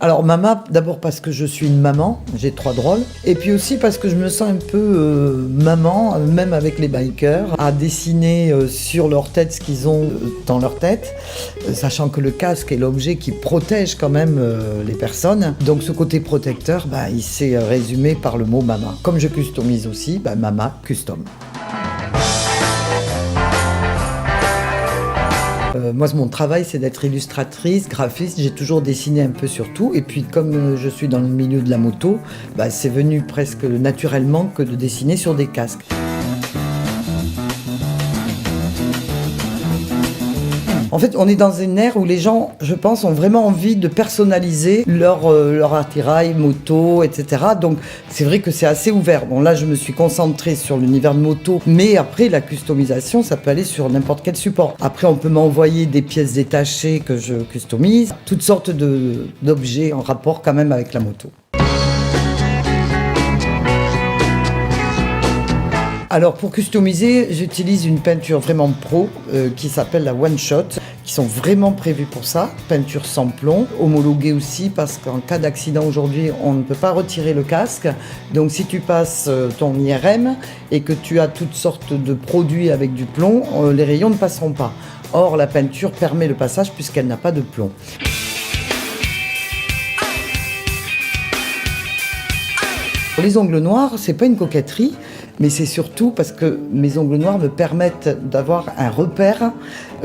Alors Mama, d'abord parce que je suis une maman, j'ai 3 drôles, et puis aussi parce que je me sens un peu maman, même avec les bikers, à dessiner sur leur tête ce qu'ils ont dans leur tête, sachant que le casque est l'objet qui protège quand même les personnes. Donc ce côté protecteur, il s'est résumé par le mot Mama. Comme je customise aussi, Mama Custom. Moi, mon travail, c'est d'être illustratrice, graphiste. J'ai toujours dessiné un peu sur tout. Et puis, comme je suis dans le milieu de la moto, c'est venu presque naturellement que de dessiner sur des casques. En fait, on est dans une ère où les gens, je pense, ont vraiment envie de personnaliser leur attirail, moto, etc. Donc, c'est vrai que c'est assez ouvert. Bon, là, je me suis concentrée sur l'univers de moto, mais après, la customisation, ça peut aller sur n'importe quel support. Après, on peut m'envoyer des pièces détachées que je customise, toutes sortes d'objets en rapport quand même avec la moto. Alors pour customiser, j'utilise une peinture vraiment pro qui s'appelle la One Shot, qui sont vraiment prévues pour ça. Peinture sans plomb, homologuée aussi parce qu'en cas d'accident aujourd'hui, on ne peut pas retirer le casque. Donc si tu passes ton IRM et que tu as toutes sortes de produits avec du plomb, les rayons ne passeront pas. Or la peinture permet le passage puisqu'elle n'a pas de plomb. Les ongles noirs, c'est pas une coquetterie, mais c'est surtout parce que mes ongles noirs me permettent d'avoir un repère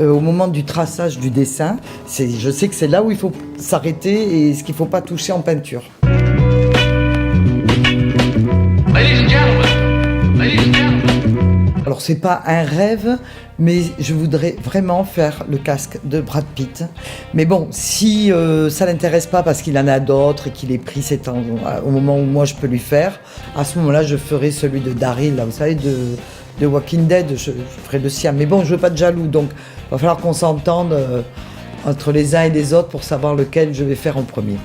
au moment du traçage du dessin. Je sais que c'est là où il faut s'arrêter et ce qu'il ne faut pas toucher en peinture. Alors c'est pas un rêve, mais je voudrais vraiment faire le casque de Brad Pitt. Mais bon, si ça l'intéresse pas parce qu'il en a d'autres et qu'il est pris au moment où moi je peux lui faire, à ce moment-là je ferai celui de Daryl, là, vous savez, de Walking Dead, je ferai le sien. Mais bon, je veux pas de jaloux, donc il va falloir qu'on s'entende entre les uns et les autres pour savoir lequel je vais faire en premier.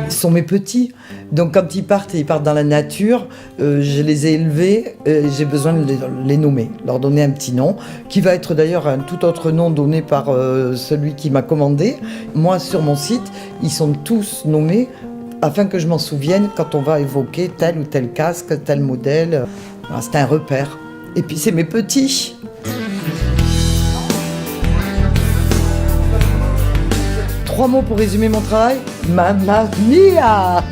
Ce sont mes petits, donc quand ils partent dans la nature, je les ai élevés, j'ai besoin de les nommer, leur donner un petit nom, qui va être d'ailleurs un tout autre nom donné par celui qui m'a commandé. Moi, sur mon site, ils sont tous nommés afin que je m'en souvienne quand on va évoquer tel ou tel casque, tel modèle. C'est un repère. Et puis c'est mes petits. 3 mots pour résumer mon travail. Mamma mia!